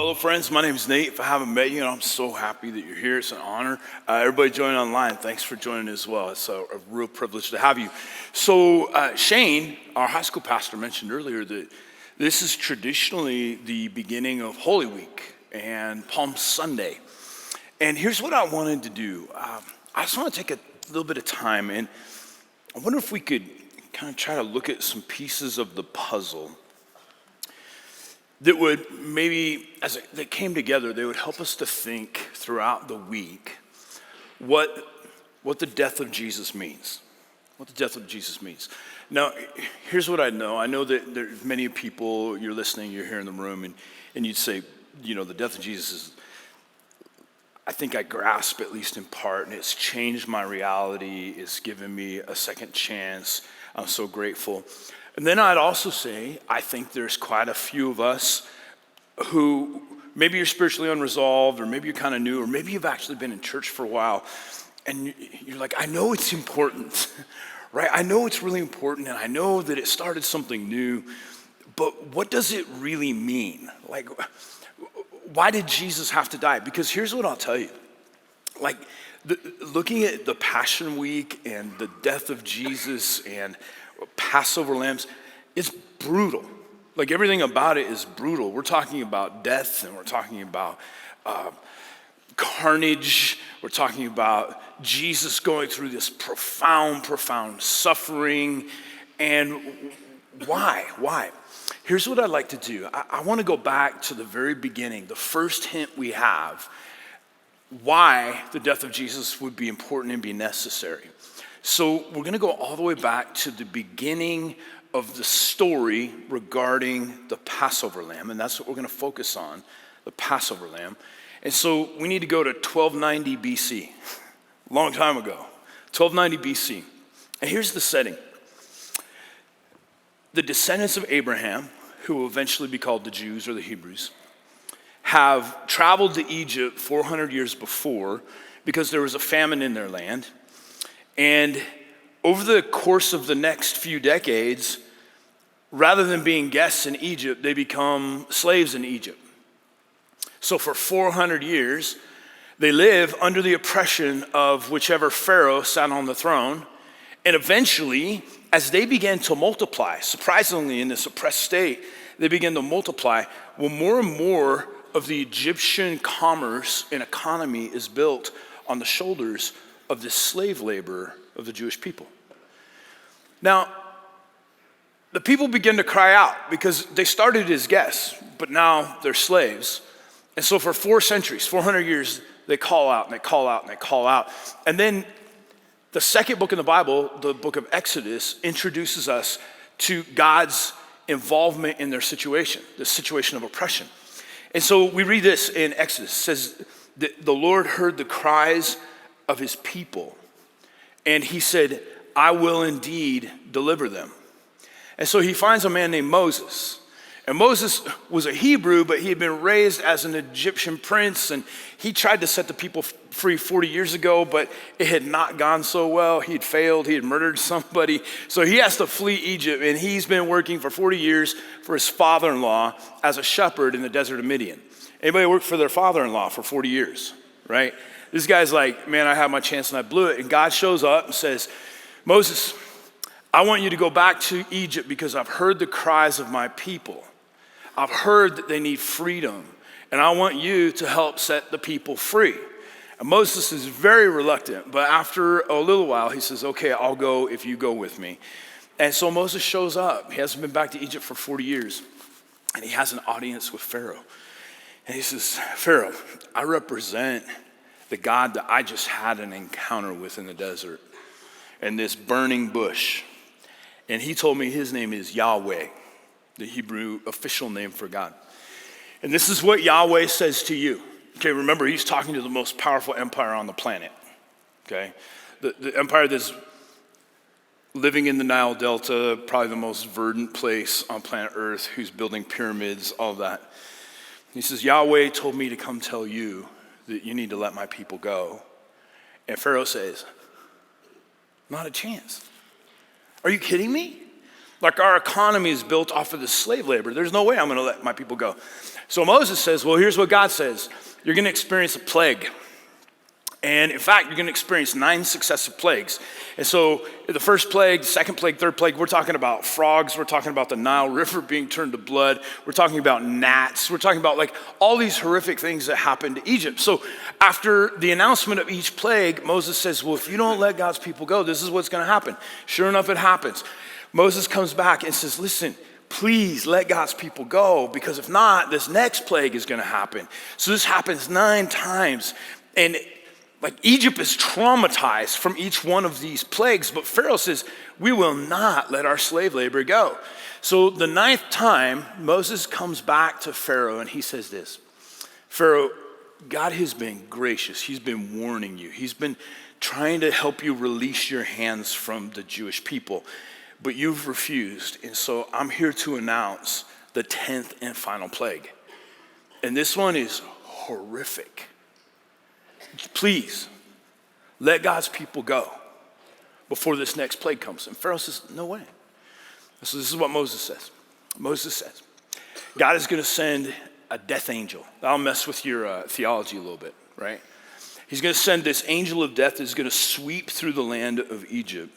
Hello, friends. My name is Nate. If I haven't met you, I'm so happy that you're here. It's an honor. Everybody joining online, thanks for joining as well. It's a real privilege to have you. So Shane, our high school pastor, mentioned earlier that this is traditionally the beginning of Holy Week and Palm Sunday. And here's what I wanted to do. I just want to take a little bit of time, and I wonder if we could kind of try to look at some pieces of the puzzle that would maybe, as they came together, they would help us to think throughout the week what the death of Jesus means. What the death of Jesus means. Now, here's what I know. I know that there's many people, you're listening, you're here in the room, and you'd say, the death of Jesus is, I think I grasp at least in part, and it's changed my reality. It's given me a second chance. I'm so grateful. And then I'd also say, I think there's quite a few of us who maybe you're spiritually unresolved, or maybe you're kind of new, or maybe you've actually been in church for a while, and you're like, I know it's important, right? I know it's really important, and I know that it started something new, but what does it really mean? Like, why did Jesus have to die? Because here's what I'll tell you. Like, looking at the Passion Week and the death of Jesus and Passover Lambs, it's brutal. Like, everything about it is brutal. We're talking about death, and we're talking about carnage. We're talking about Jesus going through this profound suffering. And why? Here's what I'd like to do. I want to go back to the very beginning, the first hint we have, why the death of Jesus would be important and be necessary. So we're going to go all the way back to the beginning of the story regarding the Passover Lamb, and that's what we're going to focus on, the Passover Lamb. And so we need to go to 1290 BC, a long time ago, 1290 BC. And here's the setting. The descendants of Abraham, who will eventually be called the Jews or the Hebrews, have traveled to Egypt 400 years before because there was a famine in their land. And over the course of the next few decades, rather than being guests in Egypt, they become slaves in Egypt. So for 400 years, they live under the oppression of whichever Pharaoh sat on the throne. And eventually, as they began to multiply, surprisingly in this oppressed state, they began to multiply. Well, more and more of the Egyptian commerce and economy is built on the shoulders of the slave labor of the Jewish people. Now, the people begin to cry out because they started as guests, but now they're slaves. And so for 4 centuries, 400 years, they call out and they call out and they call out. And then the second book in the Bible, the book of Exodus, introduces us to God's involvement in their situation, the situation of oppression. And so we read this in Exodus. It says that the Lord heard the cries of his people, and he said, I will indeed deliver them. And so he finds a man named Moses. And Moses was a Hebrew, but he had been raised as an Egyptian prince, and he tried to set the people free 40 years ago, but it had not gone so well. He had failed. He had murdered somebody. So he has to flee Egypt, and he's been working for 40 years for his father-in-law as a shepherd in the desert of Midian. Anybody worked for their father-in-law for 40 years, right? This guy's like, man, I had my chance and I blew it. And God shows up and says, Moses, I want you to go back to Egypt because I've heard the cries of my people. I've heard that they need freedom, and I want you to help set the people free. And Moses is very reluctant, but after a little while, he says, okay, I'll go if you go with me. And so Moses shows up. He hasn't been back to Egypt for 40 years, and he has an audience with Pharaoh. And he says, Pharaoh, I represent the God that I just had an encounter with in the desert, and this burning bush. And he told me his name is Yahweh, the Hebrew official name for God. And this is what Yahweh says to you. Okay, remember, he's talking to the most powerful empire on the planet. Okay, the empire that's living in the Nile Delta, probably the most verdant place on planet Earth, who's building pyramids, all of that. He says, Yahweh told me to come tell you that you need to let my people go. And Pharaoh says, not a chance. Are you kidding me? Like our economy is built off of this slave labor. There's no way I'm gonna let my people go. So Moses says, well, here's what God says. You're gonna experience a plague. And in fact, you're gonna experience 9 successive plagues. And so the first plague, second plague, third plague, we're talking about frogs. We're talking about the Nile River being turned to blood. We're talking about gnats. We're talking about like all these horrific things that happened to Egypt. So after the announcement of each plague, Moses says, well, if you don't let God's people go, this is what's gonna happen. Sure enough, it happens. Moses comes back and says, listen, please let God's people go, because if not, this next plague is gonna happen. So this happens 9 times. And like Egypt is traumatized from each one of these plagues, but Pharaoh says, we will not let our slave labor go. So the 9th time, Moses comes back to Pharaoh and he says this, Pharaoh, God has been gracious. He's been warning you. He's been trying to help you release your hands from the Jewish people, but you've refused. And so I'm here to announce the 10th and final plague. And this one is horrific. Please, let God's people go before this next plague comes. And Pharaoh says, no way. So this is what Moses says. Moses says, God is going to send a death angel. That'll mess with your theology a little bit, right? He's going to send this angel of death that's going to sweep through the land of Egypt.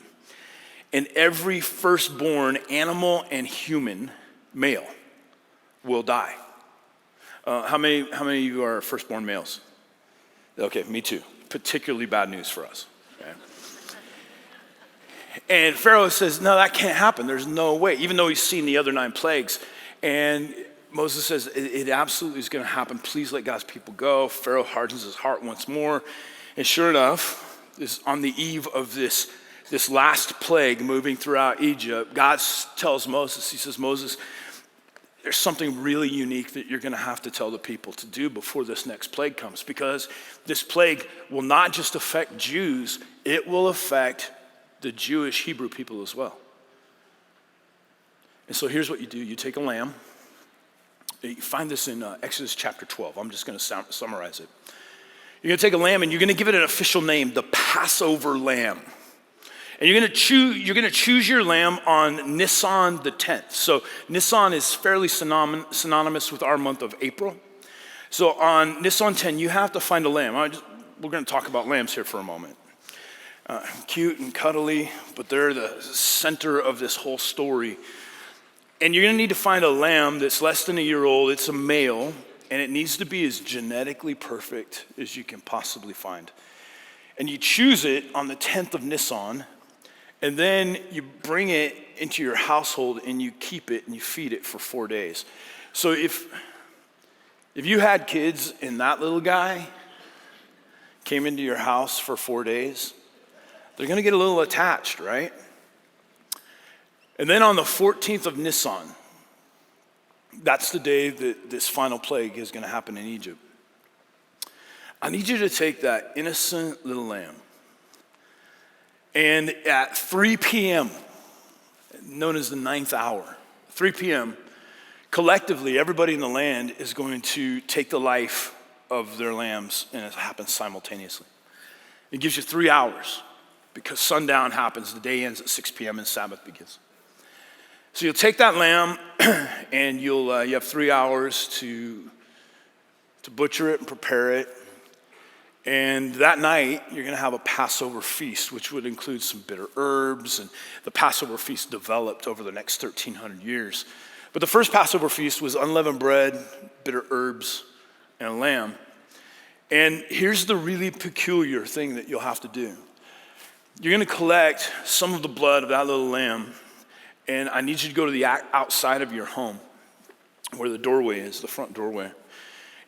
And every firstborn animal and human male will die. How many of you are firstborn males? Okay, me too. Particularly bad news for us. Okay? And Pharaoh says, no, that can't happen. There's no way, even though he's seen the other 9 plagues. And Moses says, it absolutely is going to happen. Please let God's people go. Pharaoh hardens his heart once more. And sure enough, on the eve of this last plague moving throughout Egypt, God tells Moses, he says, Moses, there's something really unique that you're going to have to tell the people to do before this next plague comes, because this plague will not just affect Jews, it will affect the Jewish Hebrew people as well. And so here's what you do. You take a lamb. You find this in Exodus chapter 12. I'm just going to summarize it. You're going to take a lamb and you're going to give it an official name, the Passover Lamb. And you're going to choose your lamb on Nisan the 10th. So Nisan is fairly synonymous with our month of April. So on Nisan 10, you have to find a lamb. We're going to talk about lambs here for a moment. Cute and cuddly, but they're the center of this whole story. And you're going to need to find a lamb that's less than a year old. It's a male, and it needs to be as genetically perfect as you can possibly find. And you choose it on the 10th of Nisan. And then you bring it into your household and you keep it and you feed it for 4 days. So if you had kids and that little guy came into your house for 4 days, they're going to get a little attached, right? And then on the 14th of Nisan, that's the day that this final plague is going to happen in Egypt. I need you to take that innocent little lamb, and at 3 p.m., known as the 9th hour, 3 p.m., collectively, everybody in the land is going to take the life of their lambs, and it happens simultaneously. It gives you 3 hours, because sundown happens, the day ends at 6 p.m., and Sabbath begins. So you'll take that lamb, and you have 3 hours to butcher it and prepare it. And that night, you're going to have a Passover feast, which would include some bitter herbs. And the Passover feast developed over the next 1,300 years. But the first Passover feast was unleavened bread, bitter herbs, and a lamb. And here's the really peculiar thing that you'll have to do. You're going to collect some of the blood of that little lamb, and I need you to go to the outside of your home, where the doorway is, the front doorway.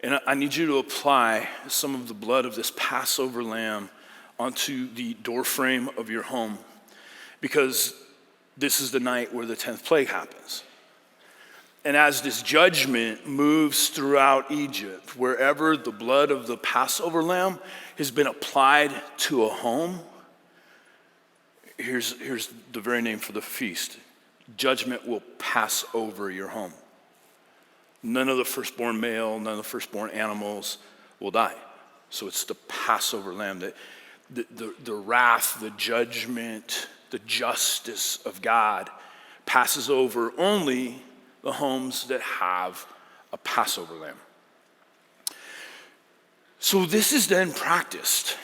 And I need you to apply some of the blood of this Passover lamb onto the doorframe of your home, because this is the night where the 10th plague happens. And as this judgment moves throughout Egypt, wherever the blood of the Passover lamb has been applied to a home, here's the very name for the feast. Judgment will pass over your home. None of the firstborn male, none of the firstborn animals will die. So it's the Passover lamb, that the wrath, the judgment, the justice of God passes over only the homes that have a Passover lamb. So this is then practiced.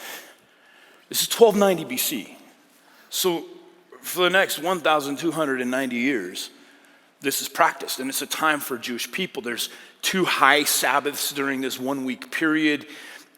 This is 1290 BC. So for the next 1,290 years, this is practiced, and it's a time for Jewish people. There's 2 high Sabbaths during this 1 week period.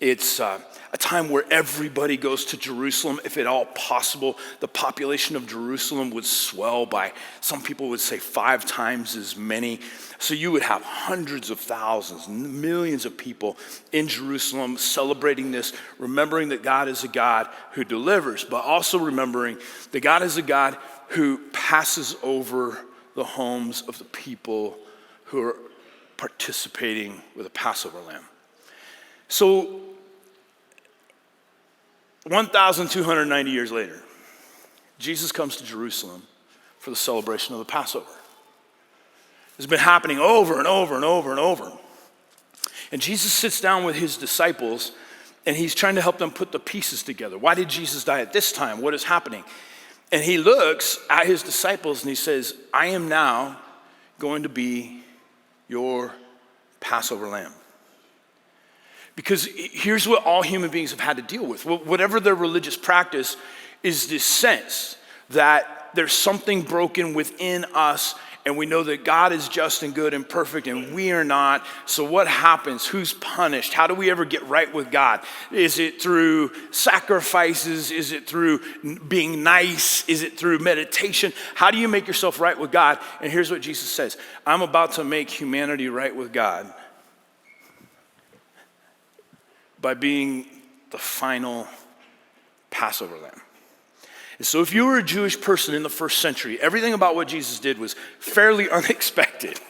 It's a time where everybody goes to Jerusalem. If at all possible, the population of Jerusalem would swell by, some people would say, 5 times as many. So you would have hundreds of thousands, millions of people in Jerusalem celebrating this, remembering that God is a God who delivers, but also remembering that God is a God who passes over the homes of the people who are participating with a Passover lamb. So 1,290 years later, Jesus comes to Jerusalem for the celebration of the Passover. It's been happening over and over and over and over. And Jesus sits down with his disciples, and he's trying to help them put the pieces together. Why did Jesus die at this time? What is happening? And he looks at his disciples and he says, I am now going to be your Passover lamb. Because here's what all human beings have had to deal with. Whatever their religious practice is this sense that there's something broken within us, and we know that God is just and good and perfect and we are not. So what happens? Who's punished? How do we ever get right with God? Is it through sacrifices? Is it through being nice? Is it through meditation? How do you make yourself right with God? And here's what Jesus says. I'm about to make humanity right with God by being the final Passover lamb. And so if you were a Jewish person in the first century, everything about what Jesus did was fairly unexpected.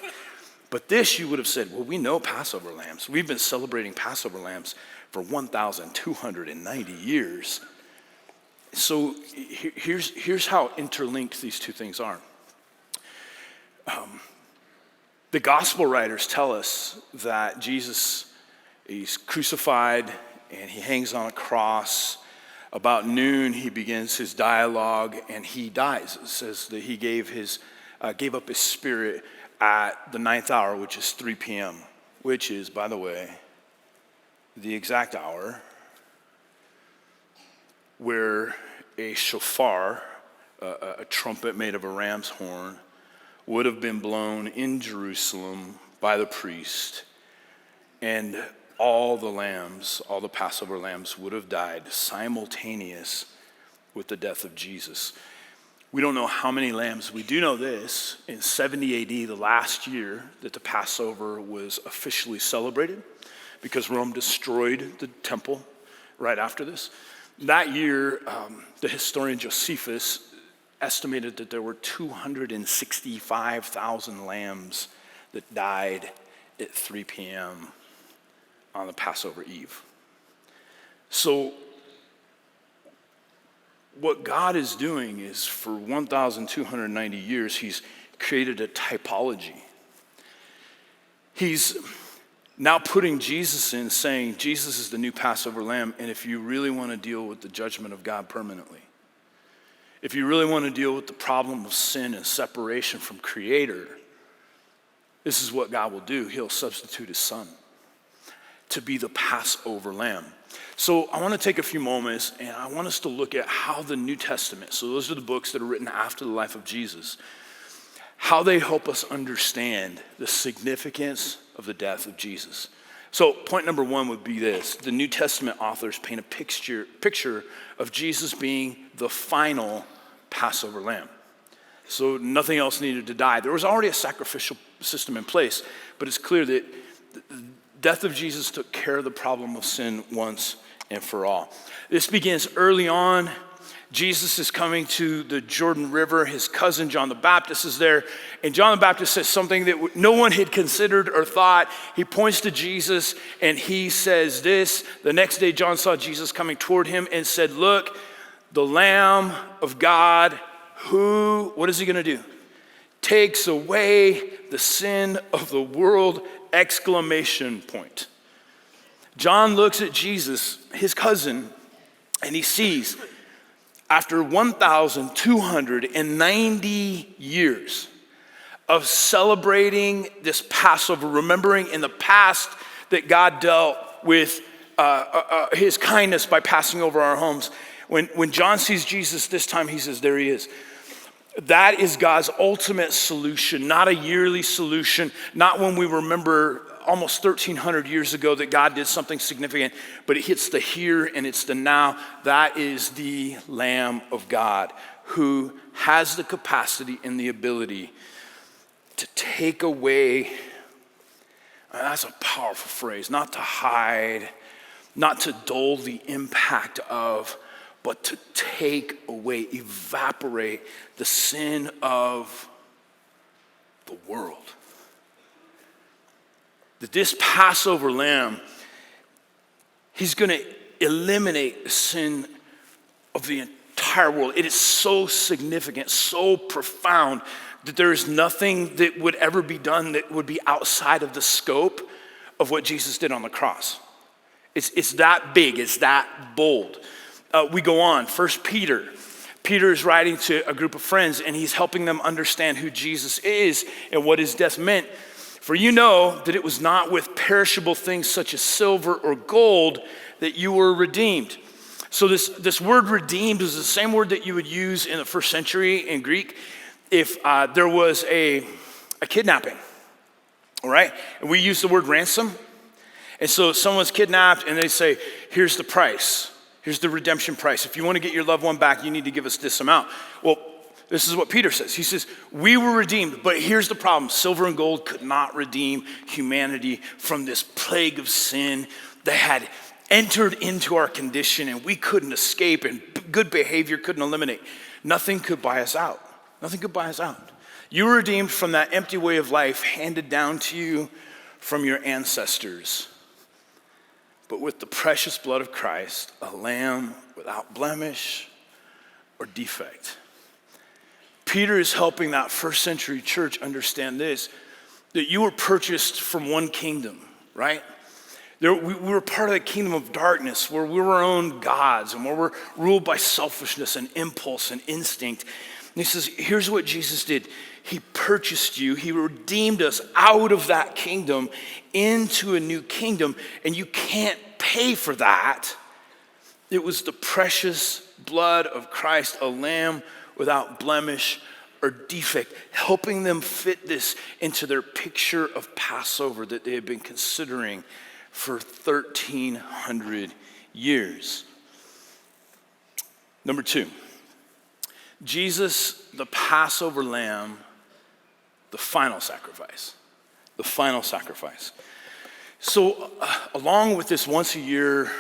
But this you would have said, well, we know Passover lambs. We've been celebrating Passover lambs for 1,290 years. So here's how interlinked these two things are. The gospel writers tell us that Jesus, he's crucified and he hangs on a cross. About noon, he begins his dialogue and he dies. It says that he gave up his spirit at the 9th hour, which is 3 p.m., which is, by the way, the exact hour where a shofar, a trumpet made of a ram's horn, would have been blown in Jerusalem by the priest, and all the Passover lambs would have died simultaneous with the death of Jesus. We don't know how many lambs. We do know this. In 70 AD, the last year that the Passover was officially celebrated, because Rome destroyed the temple right after this. That year, the historian Josephus estimated that there were 265,000 lambs that died at 3 p.m. on the Passover Eve. So what God is doing is, for 1,290 years, he's created a typology. He's now putting Jesus in, saying Jesus is the new Passover lamb, and if you really want to deal with the judgment of God permanently, if you really want to deal with the problem of sin and separation from Creator, this is what God will do. He'll substitute his son to be the Passover lamb. So I want to take a few moments and I want us to look at how the New Testament, so those are the books that are written after the life of Jesus, how they help us understand the significance of the death of Jesus. So point number one would be this. The New Testament authors paint a picture of Jesus being the final Passover lamb. So nothing else needed to die. There was already a sacrificial system in place, but it's clear that the death of Jesus took care of the problem of sin once and for all. This begins early on. Jesus is coming to the Jordan River. His cousin John the Baptist is there. And John the Baptist says something that no one had considered or thought. He points to Jesus and he says this. The next day John saw Jesus coming toward him and said, "Look, the Lamb of God, who," what is he going to do? "Takes away the sin of the world!" Exclamation point. John looks at Jesus, his cousin, and he sees, after 1,290 years of celebrating this Passover, remembering in the past that God dealt with his kindness by passing over our homes. When John sees Jesus this time, he says, there he is. That is God's ultimate solution, not a yearly solution, not when we remember almost 1,300 years ago that God did something significant, but it hits the here and it's the now. That is the Lamb of God who has the capacity and the ability to take away, that's a powerful phrase, not to hide, not to dull the impact of, but to take away, evaporate the sin of the world. That this Passover lamb, he's going to eliminate the sin of the entire world. It is so significant, so profound, that there is nothing that would ever be done that would be outside of the scope of what Jesus did on the cross. It's that big, it's that bold. We go on, 1 Peter. Peter is writing to a group of friends and he's helping them understand who Jesus is and what his death meant. For you know that it was not with perishable things such as silver or gold that you were redeemed. So this word redeemed is the same word that you would use in the first century in Greek if there was a kidnapping, all right? And we use the word ransom. And so someone's kidnapped and they say, here's the price. Here's the redemption price. If you want to get your loved one back, you need to give us this amount. Well, this is what Peter says. He says, we were redeemed, but here's the problem. Silver and gold could not redeem humanity from this plague of sin that had entered into our condition and we couldn't escape and good behavior couldn't eliminate. Nothing could buy us out. Nothing could buy us out. You were redeemed from that empty way of life handed down to you from your ancestors. But with the precious blood of Christ, a lamb without blemish or defect. Peter is helping that first century church understand this, that you were purchased from one kingdom, right? We were part of the kingdom of darkness where we were our own gods and where we're ruled by selfishness and impulse and instinct. And he says, here's what Jesus did. He purchased you. He redeemed us out of that kingdom into a new kingdom, and you can't pay for that. It was the precious blood of Christ, a lamb without blemish or defect, helping them fit this into their picture of Passover that they had been considering for 1,300 years. Number 2, Jesus, the Passover lamb, the final sacrifice. The final sacrifice. So along with this once a year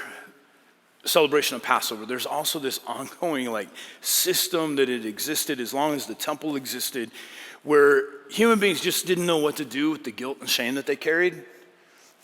celebration of Passover, there's also this ongoing system that had existed as long as the temple existed, where human beings just didn't know what to do with the guilt and shame that they carried.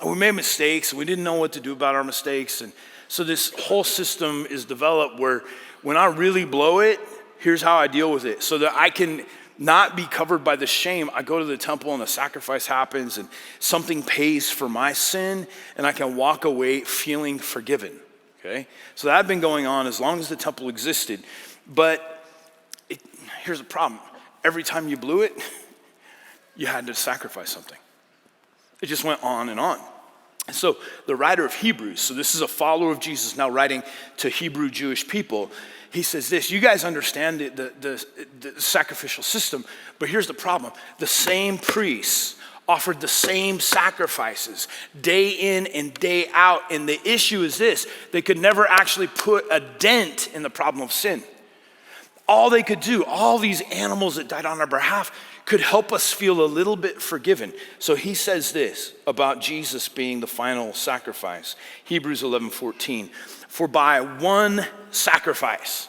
We made mistakes, and we didn't know what to do about our mistakes. And so this whole system is developed where when I really blow it, here's how I deal with it. So that I can not be covered by the shame, I go to the temple and the sacrifice happens and something pays for my sin and I can walk away feeling forgiven, okay? So that had been going on as long as the temple existed. But here's the problem. Every time you blew it, you had to sacrifice something. It just went on and on. And so the writer of Hebrews, so this is a follower of Jesus now writing to Hebrew Jewish people, he says this, you guys understand the sacrificial system, but here's the problem. The same priests offered the same sacrifices day in and day out, and the issue is this, they could never actually put a dent in the problem of sin. All they could do, all these animals that died on our behalf, could help us feel a little bit forgiven. So he says this about Jesus being the final sacrifice. Hebrews 11:14. For by one sacrifice,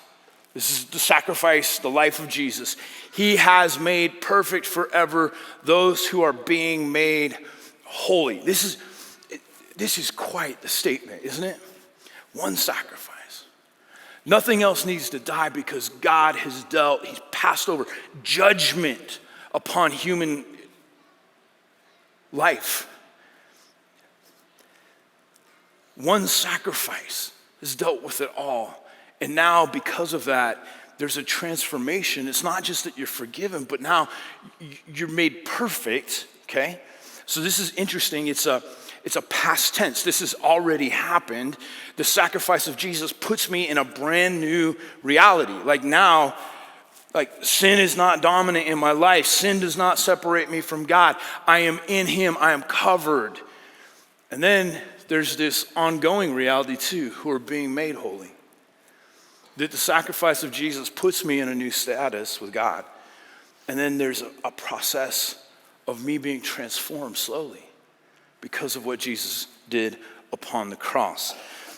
this is the sacrifice, the life of Jesus, he has made perfect forever those who are being made holy. This is quite the statement, isn't it? One sacrifice. Nothing else needs to die because God has dealt, he's passed over judgment upon human life. One sacrifice has dealt with it all. And now, because of that, there's a transformation. It's not just that you're forgiven, but now you're made perfect, okay? So this is interesting. It's a past tense. This has already happened. The sacrifice of Jesus puts me in a brand new reality. Like now, like sin is not dominant in my life. Sin does not separate me from God. I am in him. I am covered. And then there's this ongoing reality too, who are being made holy. That the sacrifice of Jesus puts me in a new status with God. And then there's a process of me being transformed slowly because of what Jesus did upon the cross.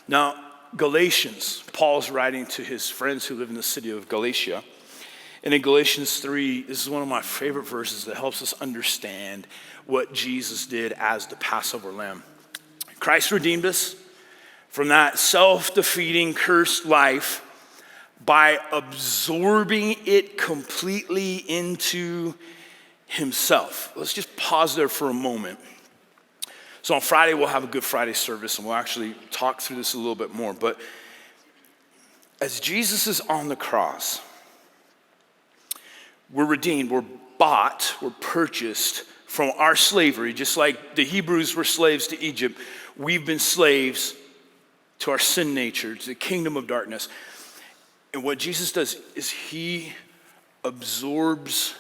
Now, Galatians, Paul's writing to his friends who live in the city of Galatia. And in Galatians 3, this is one of my favorite verses that helps us understand what Jesus did as the Passover Lamb. Christ redeemed us from that self-defeating, cursed life by absorbing it completely into himself. Let's just pause there for a moment. So on Friday, we'll have a Good Friday service, and we'll actually talk through this a little bit more. But as Jesus is on the cross, we're redeemed, we're bought, we're purchased from our slavery. Just like the Hebrews were slaves to Egypt, we've been slaves to our sin nature, to the kingdom of darkness. And what Jesus does is he absorbs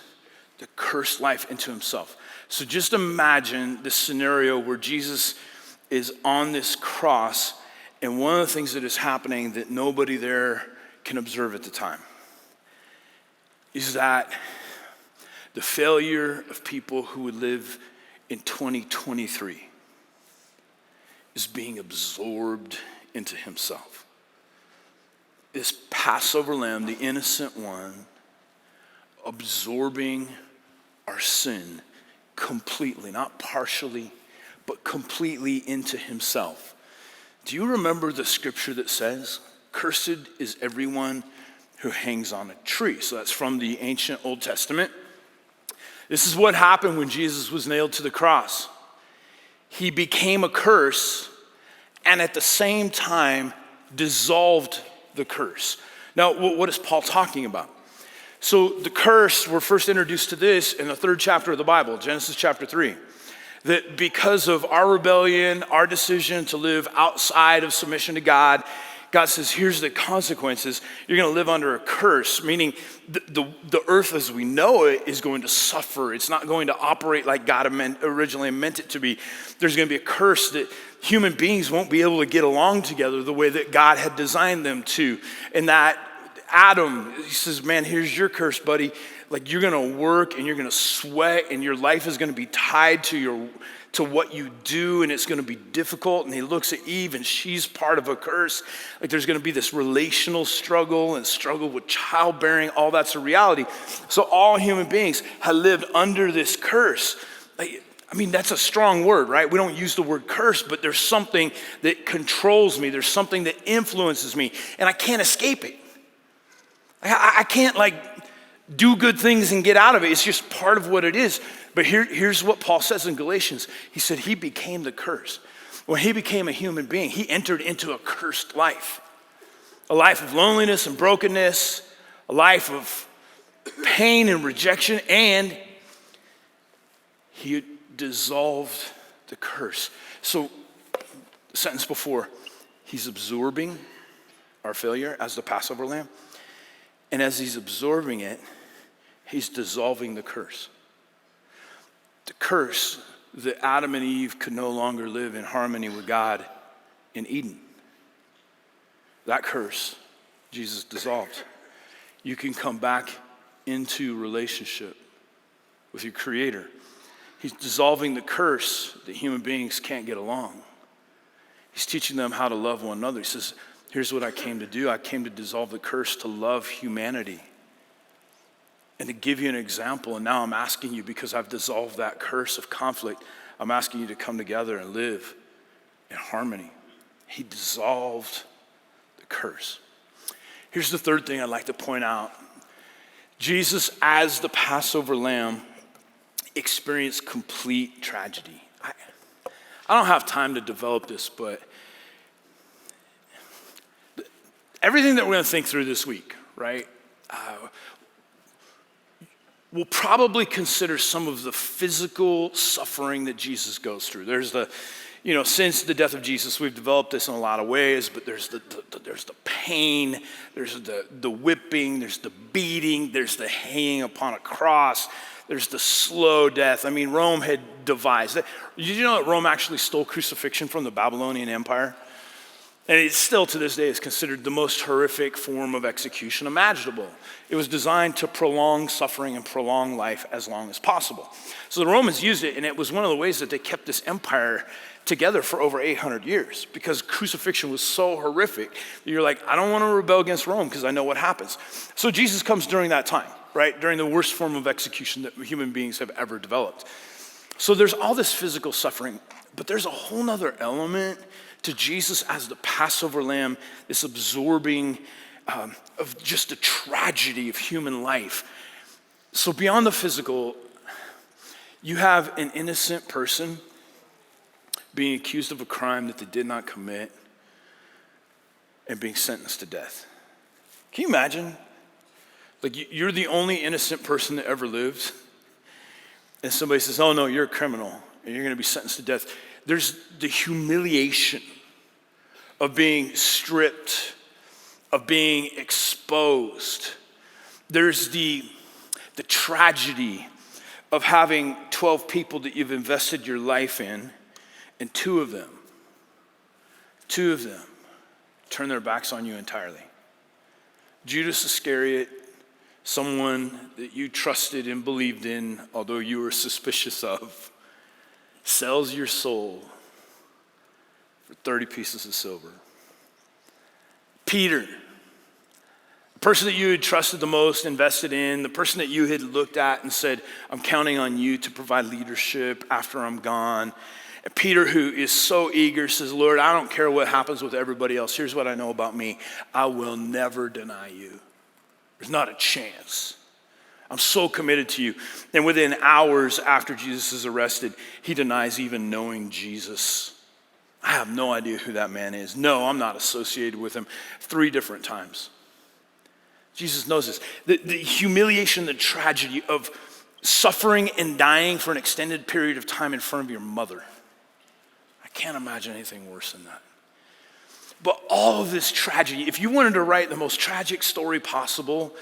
the cursed life into himself. So just imagine the scenario where Jesus is on this cross, and one of the things that is happening that nobody there can observe at the time is that the failure of people who would live in 2023 is being absorbed into himself. This Passover Lamb, the innocent one, absorbing our sin completely, not partially, but completely into himself. Do you remember the scripture that says, "Cursed is everyone who hangs on a tree"? So that's from the ancient Old Testament. This is what happened when Jesus was nailed to the cross. He became a curse and at the same time dissolved the curse. Now, what is Paul talking about? So the curse, we're first introduced to this in the 3rd chapter of the Bible, Genesis chapter 3. That because of our rebellion, our decision to live outside of submission to God, God says, here's the consequences. You're going to live under a curse, meaning the earth as we know it is going to suffer. It's not going to operate like God originally meant it to be. There's going to be a curse that human beings won't be able to get along together the way that God had designed them to. And that Adam, he says, man, here's your curse, buddy. Like you're going to work and you're going to sweat and your life is going to be tied to what you do, and it's going to be difficult. And he looks at Eve and she's part of a curse. Like there's going to be this relational struggle and struggle with childbearing. All that's a reality. So all human beings have lived under this curse. I mean, that's a strong word, right? We don't use the word curse, but there's something that controls me. There's something that influences me, and I can't escape it. I can't do good things and get out of it. It's just part of what it is. But here's what Paul says in Galatians. He said he became the curse. When he became a human being, he entered into a cursed life. A life of loneliness and brokenness, a life of pain and rejection, and he dissolved the curse. So the sentence before, he's absorbing our failure as the Passover lamb. And as he's absorbing it, he's dissolving the curse. The curse that Adam and Eve could no longer live in harmony with God in Eden. That curse, Jesus dissolved. You can come back into relationship with your Creator. He's dissolving the curse that human beings can't get along. He's teaching them how to love one another. He says, here's what I came to do. I came to dissolve the curse, to love humanity. And to give you an example, and now I'm asking you, because I've dissolved that curse of conflict, I'm asking you to come together and live in harmony. He dissolved the curse. Here's the third thing I'd like to point out. Jesus, as the Passover lamb, experienced complete tragedy. I don't have time to develop this, but everything that we're going to think through this week, right, we'll probably consider some of the physical suffering that Jesus goes through. There's since the death of Jesus, we've developed this in a lot of ways, but there's the pain, there's the whipping, there's the beating, there's the hanging upon a cross, there's the slow death. I mean, Rome had devised it. Did you know that Rome actually stole crucifixion from the Babylonian Empire? And it still, to this day, is considered the most horrific form of execution imaginable. It was designed to prolong suffering and prolong life as long as possible. So the Romans used it, and it was one of the ways that they kept this empire together for over 800 years, because crucifixion was so horrific that you're like, I don't want to rebel against Rome because I know what happens. So Jesus comes during that time, right? During the worst form of execution that human beings have ever developed. So there's all this physical suffering, but there's a whole nother element to Jesus as the Passover Lamb, this absorbing of just the tragedy of human life. So beyond the physical, you have an innocent person being accused of a crime that they did not commit and being sentenced to death. Can you imagine? Like, you're the only innocent person that ever lived, and somebody says, oh no, you're a criminal, and you're gonna be sentenced to death. There's the humiliation of being stripped, of being exposed. There's the tragedy of having 12 people that you've invested your life in, and two of them turn their backs on you entirely. Judas Iscariot, someone that you trusted and believed in, although you were suspicious of, sells your soul for 30 pieces of silver. Peter, the person that you had trusted the most, invested in, the person that you had looked at and said, I'm counting on you to provide leadership after I'm gone. And Peter, who is so eager, says, Lord, I don't care what happens with everybody else. Here's what I know about me. I will never deny you. There's not a chance. I'm so committed to you. And within hours after Jesus is arrested, he denies even knowing Jesus. I have no idea who that man is. No, I'm not associated with him. 3 different times. Jesus knows this. The humiliation, the tragedy of suffering and dying for an extended period of time in front of your mother. I can't imagine anything worse than that. But all of this tragedy, if you wanted to write the most tragic story possible,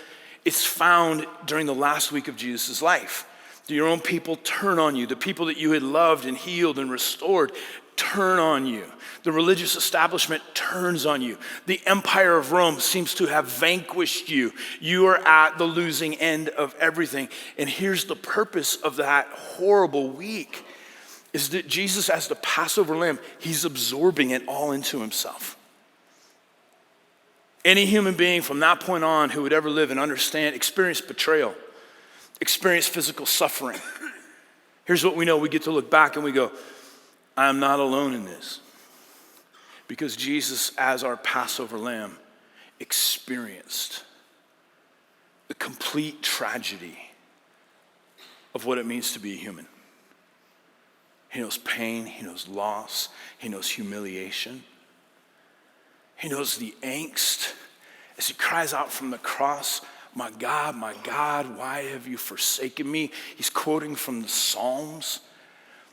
it's found during the last week of Jesus' life. Your own people turn on you. The people that you had loved and healed and restored turn on you. The religious establishment turns on you. The empire of Rome seems to have vanquished you. You are at the losing end of everything. And here's the purpose of that horrible week, is that Jesus, as the Passover Lamb, he's absorbing it all into himself. Any human being from that point on who would ever live and understand, experience betrayal, experience physical suffering. Here's what we know. We get to look back and we go, I'm not alone in this. Because Jesus, as our Passover Lamb, experienced the complete tragedy of what it means to be a human. He knows pain, he knows loss, he knows humiliation. He knows the angst as he cries out from the cross, my God, why have you forsaken me? He's quoting from the Psalms.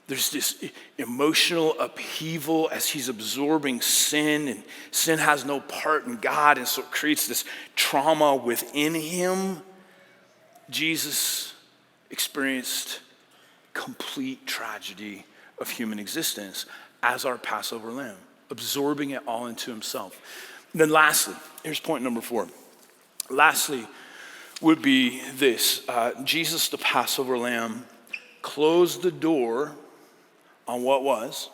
There's this emotional upheaval as he's absorbing sin, and sin has no part in God, and so it creates this trauma within him. Jesus experienced complete tragedy of human existence as our Passover Lamb, absorbing it all into himself. And then lastly, here's point number 4. Lastly would be this. Jesus, the Passover Lamb, closed the door on what was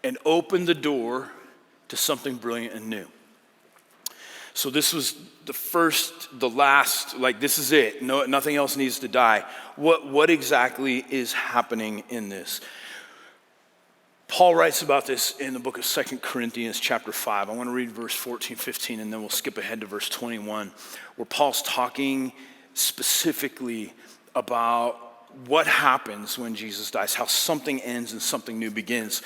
and opened the door to something brilliant and new. So this was the first, the last, like this is it. No, nothing else needs to die. What exactly is happening in this? Paul writes about this in the book of 2 Corinthians chapter 5. I want to read verse 14, 15, and then we'll skip ahead to verse 21, where Paul's talking specifically about what happens when Jesus dies, how something ends and something new begins.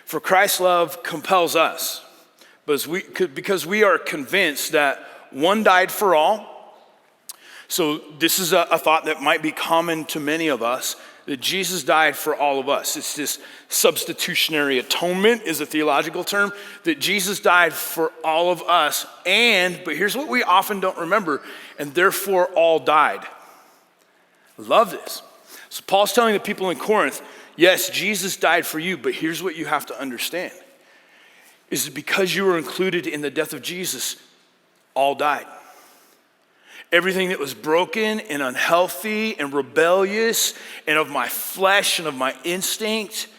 For Christ's love compels us, because we are convinced that one died for all. So this is a thought that might be common to many of us, that Jesus died for all of us. It's this substitutionary atonement is a theological term, that Jesus died for all of us, but here's what we often don't remember, and therefore all died. I love this. So Paul's telling the people in Corinth, yes, Jesus died for you, but here's what you have to understand, is that because you were included in the death of Jesus, all died. Everything that was broken and unhealthy and rebellious and of my flesh and of my instinct,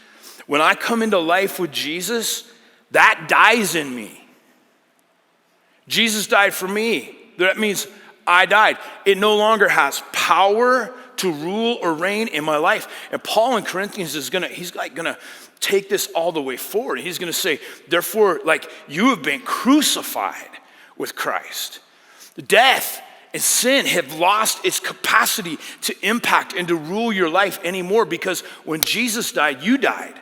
when I come into life with Jesus, that dies in me. Jesus died for me. That means I died. It no longer has power to rule or reign in my life. And Paul in Corinthians he's gonna take this all the way forward. He's gonna say, therefore, you have been crucified with Christ. Death and sin have lost its capacity to impact and to rule your life anymore, because when Jesus died, you died.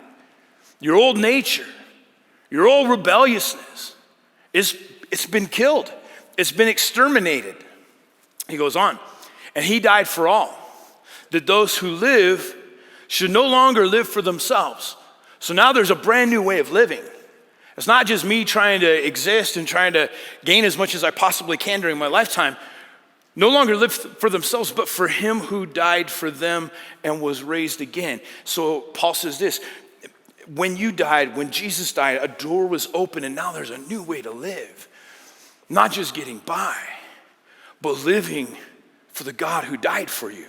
Your old nature, your old rebelliousness, it's been killed. It's been exterminated. He goes on, and he died for all, that those who live should no longer live for themselves. So now there's a brand new way of living. It's not just me trying to exist and trying to gain as much as I possibly can during my lifetime. No longer live for themselves, but for him who died for them and was raised again. So Paul says this, when Jesus died, a door was open, and now there's a new way to live. Not just getting by, but living for the God who died for you.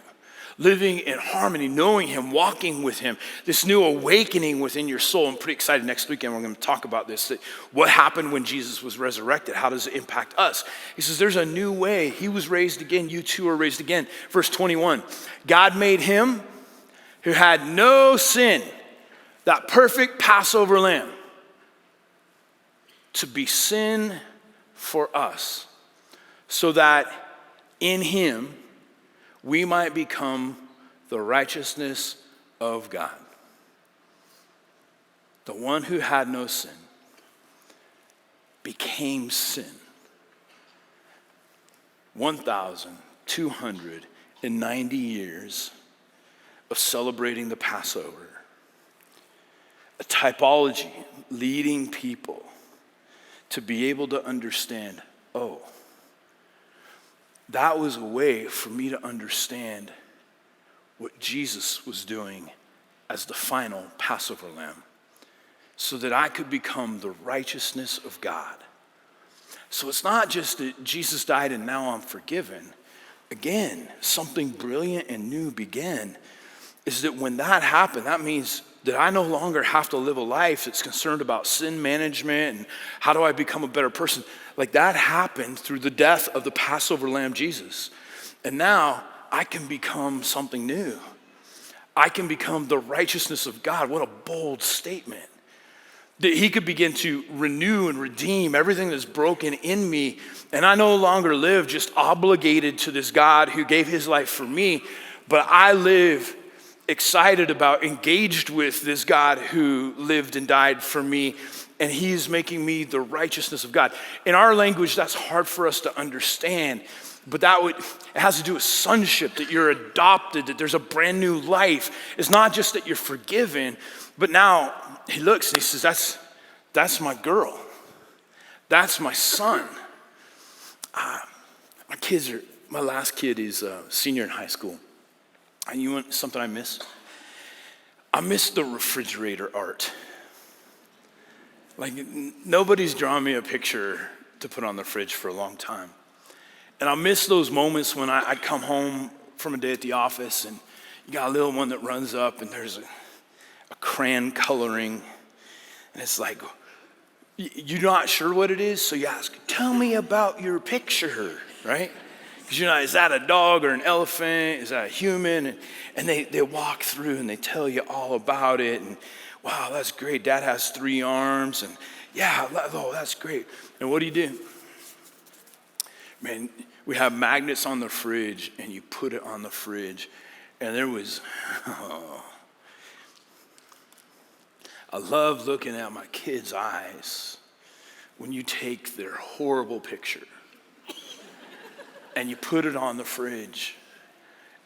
Living in harmony, knowing him, walking with him, this new awakening within your soul. I'm pretty excited. Next weekend we're going to talk about this, that what happened when Jesus was resurrected, how does it impact us? He says there's a new way. He was raised again, you too are raised again. Verse 21, God made him who had no sin, that perfect Passover lamb, to be sin for us, so that in him we might become the righteousness of God. The one who had no sin became sin. 1,290 years of celebrating the Passover. A typology leading people to be able to understand, that was a way for me to understand what Jesus was doing as the final Passover lamb, so that I could become the righteousness of God. So it's not just that Jesus died and now I'm forgiven. Again, something brilliant and new began, is that when that happened, that means that I no longer have to live a life that's concerned about sin management and how do I become a better person. That happened through the death of the Passover lamb, Jesus. And now I can become something new. I can become the righteousness of God. What a bold statement. That he could begin to renew and redeem everything that's broken in me. And I no longer live just obligated to this God who gave his life for me, but I live excited about, engaged with this God who lived and died for me, and he's making me the righteousness of God. In our language, that's hard for us to understand, but it has to do with sonship, that you're adopted, that there's a brand new life. It's not just that you're forgiven, but now he looks and he says, that's my girl. That's my son. My last kid is a senior in high school. And you want something I miss? I miss the refrigerator art. Nobody's drawn me a picture to put on the fridge for a long time. And I miss those moments when I'd come home from a day at the office and you got a little one that runs up and there's a crayon coloring. And it's like, you're not sure what it is, so you ask, tell me about your picture, right? Because is that a dog or an elephant? Is that a human? And they walk through and they tell you all about it. And wow, that's great. Dad has 3 arms. And yeah, that's great. And what do? Man, we have magnets on the fridge and you put it on the fridge. And there was, I love looking at my kids' eyes when you take their horrible picture and you put it on the fridge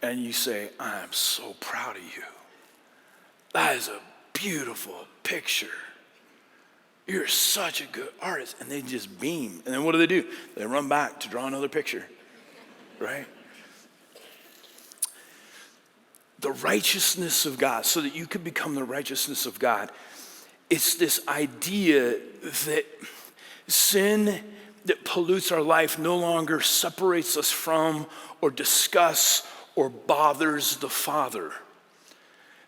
and you say, I am so proud of you. That is a beautiful picture. You're such a good artist. And they just beam. And then what do? They run back to draw another picture, right? The righteousness of God, so that you could become the righteousness of God. It's this idea that sin that pollutes our life no longer separates us from or disgusts or bothers the Father.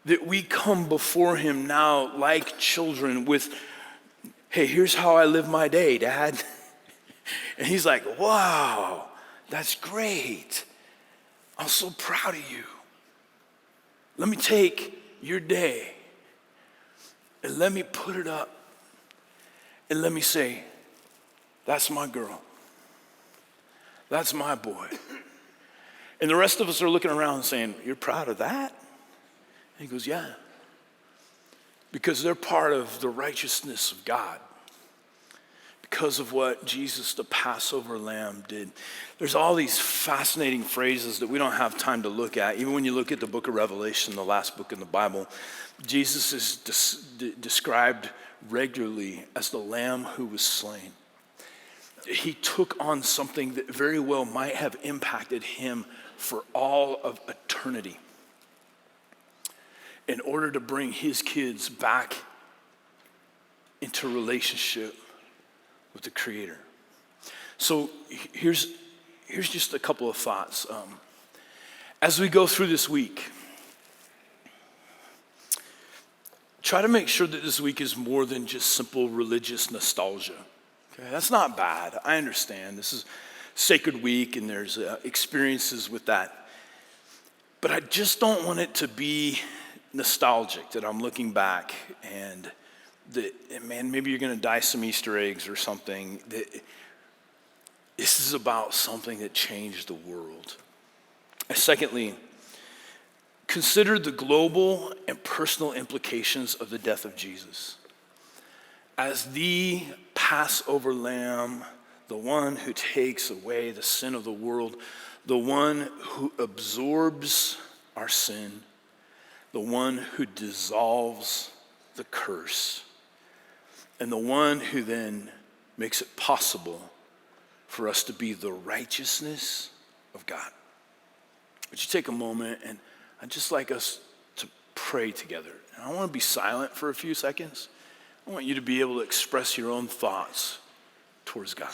That we come before him now like children with, hey, here's how I live my day, Dad. And he's like, wow, that's great. I'm so proud of you. Let me take your day and let me put it up and let me say, that's my girl. That's my boy. And the rest of us are looking around saying, you're proud of that? And he goes, yeah. Because they're part of the righteousness of God. Because of what Jesus, the Passover Lamb, did. There's all these fascinating phrases that we don't have time to look at. Even when you look at the book of Revelation, the last book in the Bible, Jesus is described regularly as the Lamb who was slain. He took on something that very well might have impacted him for all of eternity in order to bring his kids back into relationship with the Creator. So here's just a couple of thoughts. As we go through this week, try to make sure that this week is more than just simple religious nostalgia. Okay, that's not bad. I understand. This is Sacred Week and there's experiences with that. But I just don't want it to be nostalgic, that I'm looking back and that, man, maybe you're going to dye some Easter eggs or something. This is about something that changed the world. And secondly, consider the global and personal implications of the death of Jesus. As the Passover Lamb, the one who takes away the sin of the world, the one who absorbs our sin, the one who dissolves the curse, and the one who then makes it possible for us to be the righteousness of God. Would you take a moment, and I'd just like us to pray together. And I want to be silent for a few seconds. I want you to be able to express your own thoughts towards God.